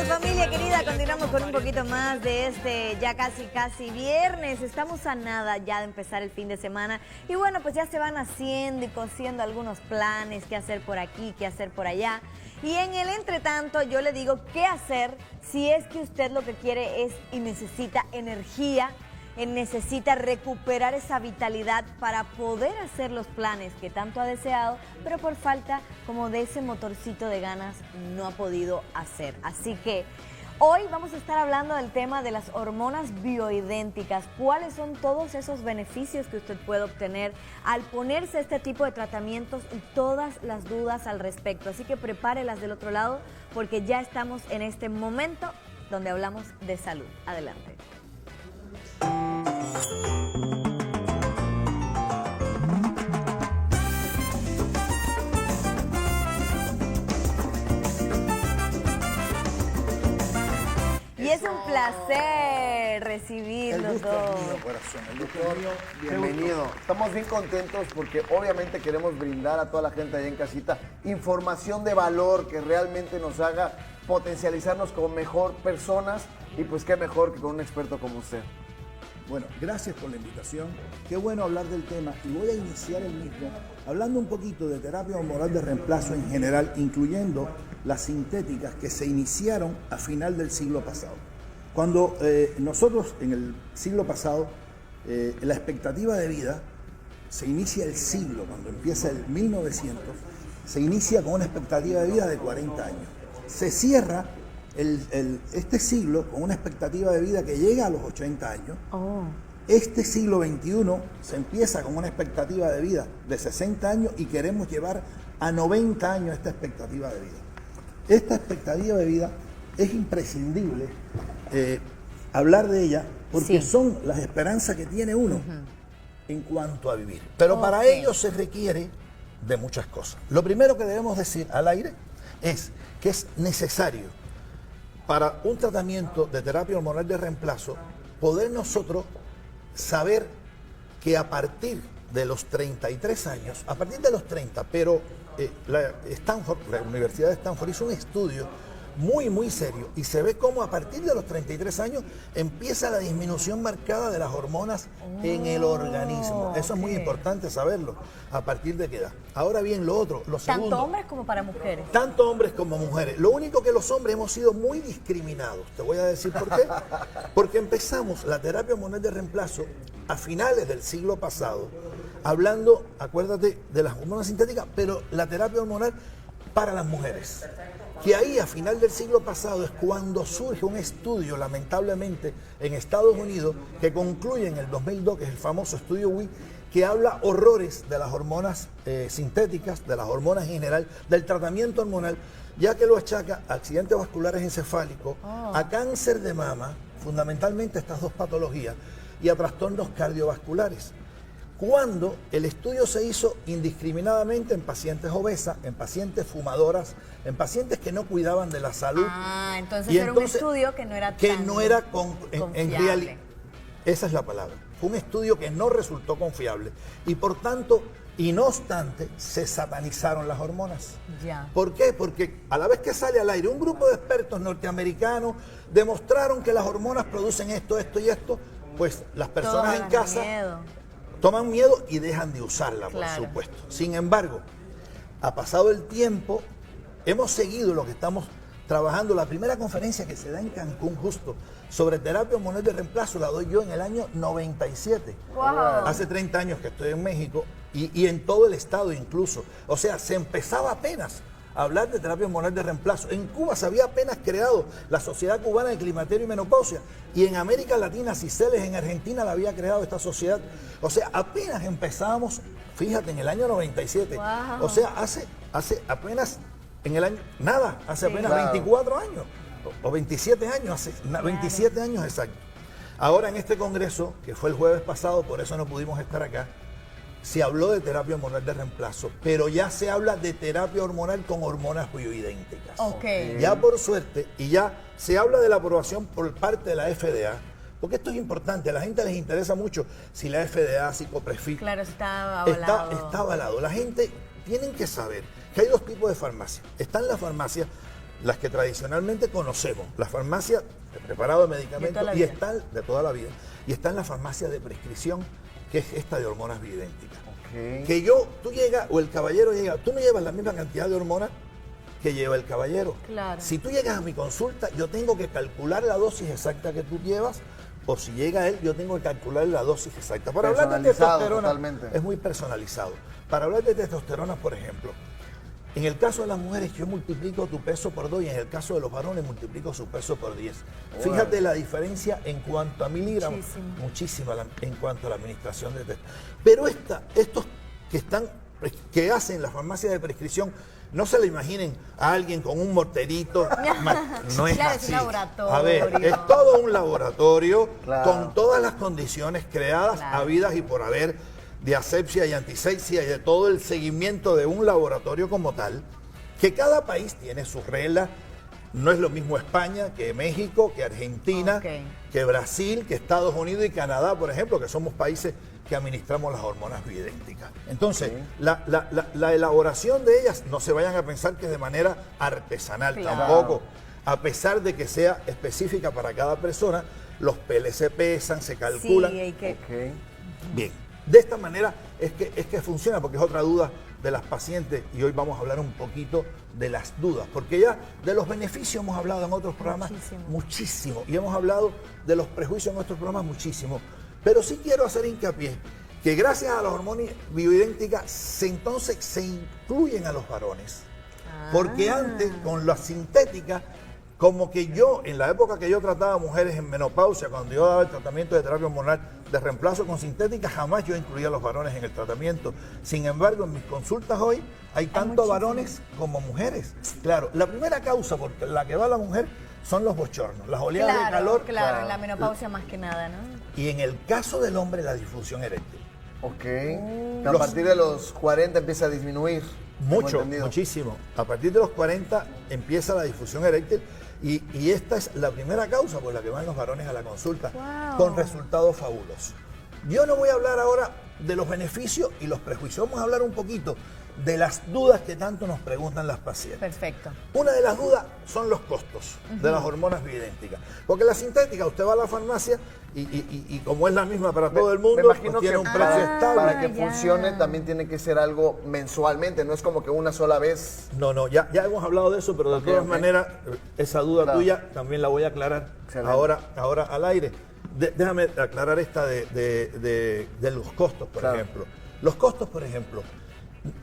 Familia querida, continuamos con un poquito más de este ya casi viernes. Estamos a nada ya de empezar el fin de semana y bueno, pues ya se van haciendo y cosiendo algunos planes, qué hacer por aquí, qué hacer por allá. Y en el entretanto yo le digo qué hacer si es que usted lo que quiere es y necesita energía, necesita recuperar esa vitalidad para poder hacer los planes que tanto ha deseado, pero por falta como de ese motorcito de ganas no ha podido hacer. Así que hoy vamos a estar hablando del tema de las hormonas bioidénticas. ¿Cuáles son todos esos beneficios que usted puede obtener al ponerse este tipo de tratamientos y todas las dudas al respecto? Así que prepárelas del otro lado porque ya estamos en este momento donde hablamos de salud. Adelante. Y es un placer recibirlos todos. El doctor, bienvenido. Estamos bien contentos porque obviamente queremos brindar a toda la gente allá en casita información de valor que realmente nos haga potencializarnos como mejor personas y pues qué mejor que con un experto como usted. Bueno, gracias por la invitación. Qué bueno hablar del tema y voy a iniciar el mismo hablando un poquito de terapia hormonal de reemplazo en general, incluyendo las sintéticas que se iniciaron a final del siglo pasado. Cuando nosotros en el siglo pasado, la expectativa de vida se inicia el siglo, cuando empieza el 1900, se inicia con una expectativa de vida de 40 años. Se cierra este siglo con una expectativa de vida que llega a los 80 años. Este siglo XXI se empieza con una expectativa de vida de 60 años y queremos llevar a 90 años esta expectativa de vida. Esta expectativa de vida es imprescindible hablar de ella porque son las esperanzas que tiene uno en cuanto a vivir. Pero para ello se requiere de muchas cosas. Lo primero que debemos decir al aire es que es necesario para un tratamiento de terapia hormonal de reemplazo poder nosotros saber que a partir de los 33 años, a partir de los 30, pero la Universidad de Stanford hizo un estudio muy serio y se ve cómo a partir de los 33 años empieza la disminución marcada de las hormonas en el organismo. Eso es muy importante saberlo. ¿A partir de qué edad? Ahora bien, lo otro, lo segundo. Tanto hombres como para mujeres. Tanto hombres como mujeres. Lo único que los hombres hemos sido muy discriminados. Te voy a decir por qué. Porque empezamos la terapia hormonal de reemplazo a finales del siglo pasado, hablando, acuérdate, de las hormonas sintéticas, pero la terapia hormonal para las mujeres. Que ahí a final del siglo pasado es cuando surge un estudio, lamentablemente, en Estados Unidos, que concluye en el 2002, que es el famoso estudio WI, que habla horrores de las hormonas sintéticas, de las hormonas en general, del tratamiento hormonal, ya que lo achaca a accidentes vasculares encefálicos, a cáncer de mama, fundamentalmente estas dos patologías, y a trastornos cardiovasculares. Cuando el estudio se hizo indiscriminadamente en pacientes obesas, en pacientes fumadoras, en pacientes que no cuidaban de la salud. Entonces era un estudio que no era confiable. Esa es la palabra. Fue un estudio que no resultó confiable y por tanto, y no obstante, se satanizaron las hormonas. ¿Por qué? Porque a la vez que sale al aire un grupo de expertos norteamericanos demostraron que las hormonas producen esto y esto, pues las personas en casa toman miedo y dejan de usarla, por supuesto. Sin embargo, ha pasado el tiempo, hemos seguido lo que estamos trabajando. La primera conferencia que se da en Cancún justo sobre terapia hormonal de reemplazo la doy yo en el año 97. Hace 30 años que estoy en México y en todo el estado incluso. O sea, se empezaba apenas a hablar de terapia hormonal de reemplazo. En Cuba se había apenas creado la Sociedad Cubana de Climaterio y Menopausia y en América Latina, Ciceles, en Argentina la había creado esta sociedad. O sea, apenas empezábamos, fíjate, en el año 97. O sea, hace apenas, en el año, nada, hace apenas 24 años o 27 años, hace 27 años exacto. Ahora en este congreso, que fue el jueves pasado, por eso no pudimos estar acá, se habló de terapia hormonal de reemplazo, pero ya se habla de terapia hormonal con hormonas bioidénticas. Ya por suerte, y ya se habla de la aprobación por parte de la FDA, porque esto es importante, a la gente les interesa mucho si la FDA, Psicoprefil, está avalado. Está avalado. La gente tiene que saber que hay dos tipos de farmacias. Están las farmacias las que tradicionalmente conocemos, las farmacias de preparado de medicamentos y están de toda la vida. Y está en la farmacia de prescripción, que es esta de hormonas bioidénticas. Que tú llegas, o el caballero llega, tú no llevas la misma cantidad de hormonas que lleva el caballero. Claro. Si tú llegas a mi consulta, yo tengo que calcular la dosis exacta que tú llevas, o si llega él, yo tengo que calcular la dosis exacta. Para hablar de testosterona, totalmente. Es muy personalizado. Para hablar de testosterona, por ejemplo, en el caso de las mujeres yo multiplico tu peso por 2 y en el caso de los varones multiplico su peso por 10. Fíjate la diferencia en cuanto a miligramos, muchísima en cuanto a la administración de testosterona. Pero estos que hacen las farmacias de prescripción, no se le imaginen a alguien con un morterito. No es así. Es un laboratorio. A ver, es todo un laboratorio con todas las condiciones creadas, habidas y por haber, de asepsia y antisepsia y de todo el seguimiento de un laboratorio como tal, que cada país tiene sus reglas. No es lo mismo España que México, que Argentina, que Brasil, que Estados Unidos y Canadá, por ejemplo, que somos países que administramos las hormonas bioidénticas. Entonces, la elaboración de ellas, no se vayan a pensar que es de manera artesanal, tampoco. A pesar de que sea específica para cada persona, los peles se pesan, se calculan. Bien, de esta manera es que funciona, porque es otra duda de las pacientes, y hoy vamos a hablar un poquito de las dudas, porque ya de los beneficios hemos hablado en otros programas muchísimo, y hemos hablado de los prejuicios en otros programas muchísimo. Pero sí quiero hacer hincapié que gracias a las hormonas bioidénticas entonces se incluyen a los varones. Porque antes, con la sintética, como que yo, en la época que yo trataba a mujeres en menopausia, cuando yo daba el tratamiento de terapia hormonal de reemplazo con sintética, jamás yo incluía a los varones en el tratamiento. Sin embargo, en mis consultas hoy hay tanto varones como mujeres. Claro, la primera causa por la que va la mujer son los bochornos, las oleadas de calor. Claro, en la menopausia más que nada, ¿no? Y en el caso del hombre, la disfunción eréctil. A partir de los 40 empieza a disminuir. Muchísimo. A partir de los 40 empieza la disfunción eréctil y esta es la primera causa por la que van los varones a la consulta, con resultados fabulosos. Yo no voy a hablar ahora de los beneficios y los prejuicios, vamos a hablar un poquito de las dudas que tanto nos preguntan las pacientes. Perfecto. Una de las dudas son los costos de las hormonas bioidénticas. Porque la sintética, usted va a la farmacia y como es la misma para todo el mundo, me imagino tiene que un precio estable. Para que funcione también tiene que ser algo mensualmente, no es como que una sola vez. No, ya hemos hablado de eso, pero de todas maneras, esa duda tuya también la voy a aclarar ahora al aire. Déjame aclarar esta de los costos, por ejemplo. Los costos, por ejemplo,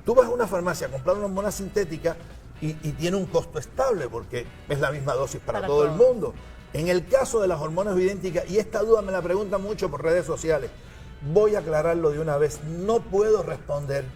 tú vas a una farmacia a comprar una hormona sintética y tiene un costo estable porque es la misma dosis para todo el mundo. En el caso de las hormonas bioidénticas, y esta duda me la preguntan mucho por redes sociales, voy a aclararlo de una vez, no puedo responder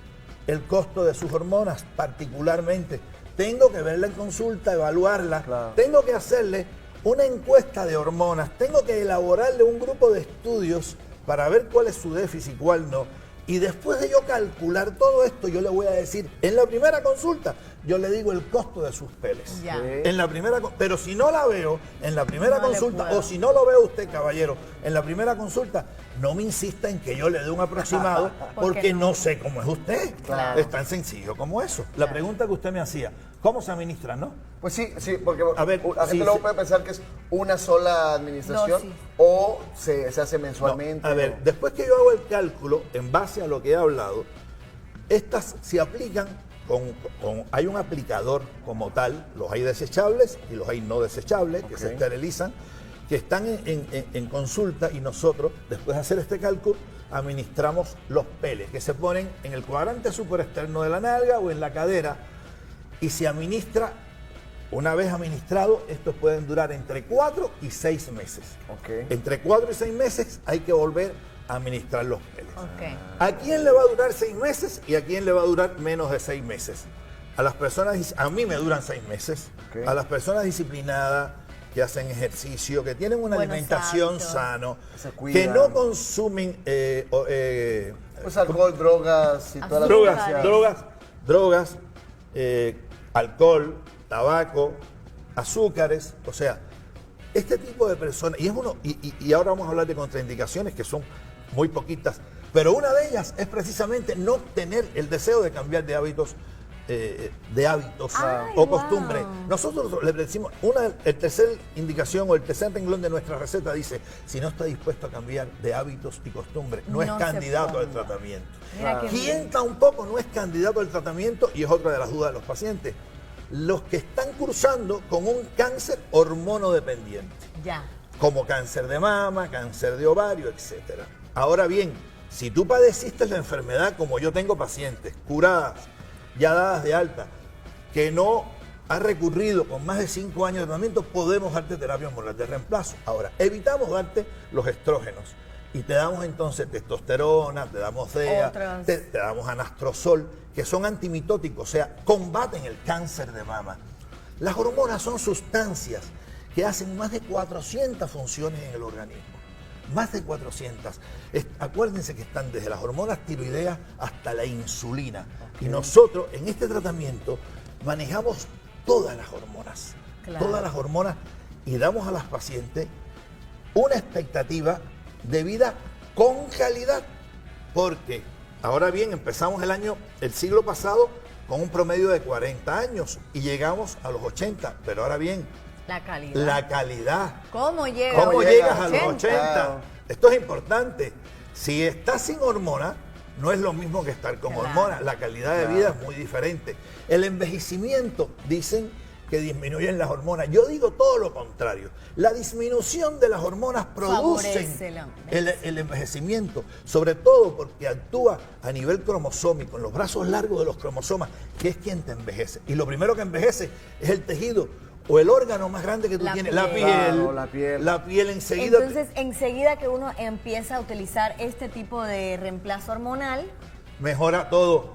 el costo de sus hormonas particularmente. Tengo que verla en consulta, evaluarla, tengo que hacerle una encuesta de hormonas, tengo que elaborarle un grupo de estudios para ver cuál es su déficit y cuál no. Y después de yo calcular todo esto, yo le voy a decir, en la primera consulta, yo le digo el costo de sus peles. En la primera, pero si no la veo en la primera consulta, o si no lo veo usted, caballero, en la primera consulta, no me insista en que yo le dé un aproximado, porque no sé cómo es usted. Es tan sencillo como eso. La pregunta que usted me hacía, ¿cómo se administra, no? Pues sí, porque la gente luego puede pensar que es una sola administración o se hace mensualmente. No, después que yo hago el cálculo, en base a lo que he hablado, estas se aplican hay un aplicador como tal, los hay desechables y los hay no desechables, que se esterilizan, que están en consulta, y nosotros, después de hacer este cálculo, administramos los peles que se ponen en el cuadrante superexterno de la nalga o en la cadera, y se administra. Una vez administrado, estos pueden durar entre 4 y 6 meses. Entre 4 y 6 meses hay que volver a administrar los peles. ¿A quién le va a durar 6 meses y a quién le va a durar menos de 6 meses? A las personas, a mí me duran 6 meses. A las personas disciplinadas, que hacen ejercicio, que tienen una alimentación sana, que no consumen pues alcohol, drogas y todas las drogas, alcohol, tabaco, azúcares, o sea, este tipo de personas, y ahora vamos a hablar de contraindicaciones que son muy poquitas, pero una de ellas es precisamente no tener el deseo de cambiar de hábitos de hábitos Ay, o wow. costumbres. Nosotros le decimos, el tercer indicación o el tercer renglón de nuestra receta dice, si no está dispuesto a cambiar de hábitos y costumbres, no es No se candidato al ponga. tratamiento. Mira qué ¿Quién bien. tampoco no es candidato al tratamiento? Y es otra de las dudas de los pacientes. Los que están cursando con un cáncer hormonodependiente, Ya. como cáncer de mama, cáncer de ovario, etc. Ahora bien, si tú padeciste la enfermedad, como yo tengo pacientes curadas, ya dadas de alta, que no ha recurrido con más de 5 años de tratamiento, podemos darte terapia hormonal de reemplazo. Ahora, evitamos darte los estrógenos y te damos entonces testosterona, te damos DEA, Otras. te damos anastrozol, que son antimitóticos, o sea, combaten el cáncer de mama. Las hormonas son sustancias que hacen más de 400 funciones en el organismo. Más de 400. Acuérdense que están desde las hormonas tiroideas hasta la insulina. Y nosotros en este tratamiento manejamos todas las hormonas. Claro. Todas las hormonas y damos a las pacientes una expectativa de vida con calidad. Porque, ahora bien, empezamos el siglo pasado con un promedio de 40 años y llegamos a los 80. Pero ahora bien, La calidad. la calidad. ¿Cómo llega? ¿Cómo llega? llegas a los 80? 80? Claro. Esto es importante. Si estás sin hormona, no es lo mismo que estar con Claro. hormona. La calidad de vida es muy diferente. El envejecimiento, dicen que disminuyen las hormonas. Yo digo todo lo contrario. La disminución de las hormonas Favorece producen el el envejecimiento, sobre todo porque actúa a nivel cromosómico, en los brazos largos de los cromosomas, que es quien te envejece. Y lo primero que envejece es el tejido o el órgano más grande que tú La tienes, piel. la piel. Claro, la piel. La piel enseguida. Entonces, enseguida que uno empieza a utilizar este tipo de reemplazo hormonal, mejora todo.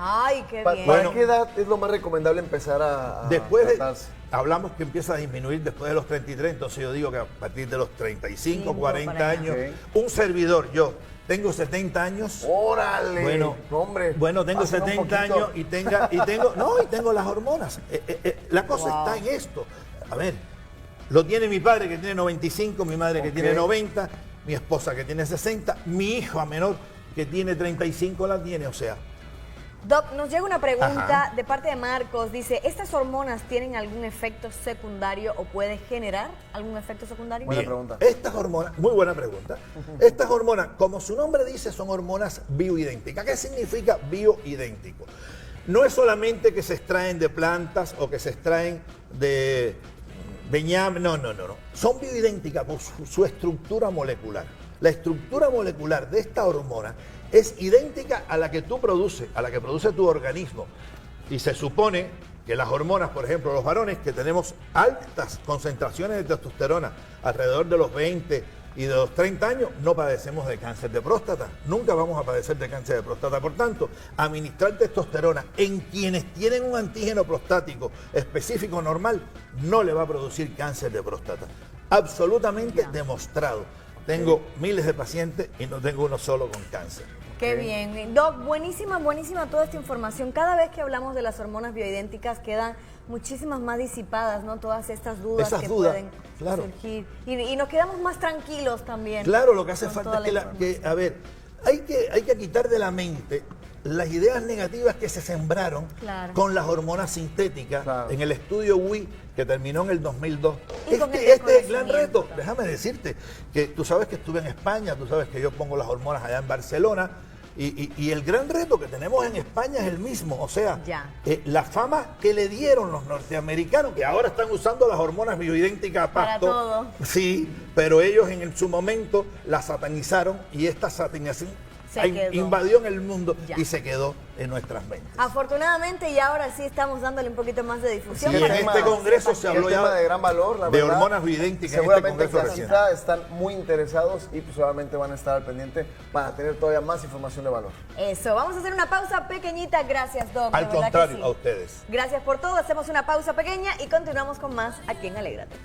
¡ay, qué ¿Para bien! Bueno. qué edad es lo más recomendable empezar a Después tratarse? hablamos que empieza a disminuir después de los 33, entonces yo digo que a partir de los 35, Cinco 40 para allá. años, Ok. un servidor, yo tengo 70 años. ¡Órale! Bueno, No, hombre. bueno, tengo Pásenme un 70 poquito. años y tengo las hormonas. La cosa está en esto. A ver, lo tiene mi padre que tiene 95, mi madre que Ok. tiene 90, mi esposa que tiene 60, mi hija menor que tiene 35 la tiene, o sea. Doc, nos llega una pregunta Ajá. de parte de Marcos. Dice, ¿estas hormonas tienen algún efecto secundario o puede generar algún efecto secundario? Buena Bien, pregunta. Estas hormonas, muy buena pregunta. Estas hormonas, como su nombre dice, son hormonas bioidénticas. ¿Qué significa bioidéntico? No es solamente que se extraen de plantas o que se extraen de ñame, no. Son bioidénticas por su estructura molecular. La estructura molecular de esta hormona es idéntica a la que tú produces, a la que produce tu organismo. Y se supone que las hormonas, por ejemplo, los varones que tenemos altas concentraciones de testosterona alrededor de los 20 y de los 30 años, no padecemos de cáncer de próstata. Nunca vamos a padecer de cáncer de próstata. Por tanto, administrar testosterona en quienes tienen un antígeno prostático específico normal no le va a producir cáncer de próstata. Absolutamente demostrado. Tengo miles de pacientes y no tengo uno solo con cáncer. Qué bien. Doc, buenísima toda esta información. Cada vez que hablamos de las hormonas bioidénticas quedan muchísimas más disipadas, ¿no? Todas estas dudas Esas que dudas, pueden claro. surgir. Y nos quedamos más tranquilos también. Claro, lo que hace con falta toda es la a ver, hay que quitar de la mente las ideas negativas que se sembraron Claro. con las hormonas sintéticas Claro. en el estudio WI que terminó en el 2002. Y con el Este es el gran desconocimiento reto. Déjame decirte que tú sabes que estuve en España, tú sabes que yo pongo las hormonas allá en Barcelona. Y el gran reto que tenemos en España es el mismo, o sea, Ya. la fama que le dieron los norteamericanos, que ahora están usando las hormonas bioidénticas a Para pasto. todo. Sí, pero ellos su momento la satanizaron y esta satanización Se quedó. invadió en el mundo Ya. y se quedó en nuestras mentes. Afortunadamente, y ahora sí estamos dándole un poquito más de difusión. Sí, en para que este todos congreso sepan. se habló un tema ya de gran valor, la de verdad. hormonas bioidénticas en este Seguramente en congreso reciente. casita están muy interesados y pues obviamente van a estar al pendiente para tener todavía más información de valor. Eso, vamos a hacer una pausa pequeñita. Gracias, Doc. de Al verdad que contrario, sí. a ustedes. Gracias por todo. Hacemos una pausa pequeña y continuamos con más aquí en Alégrate.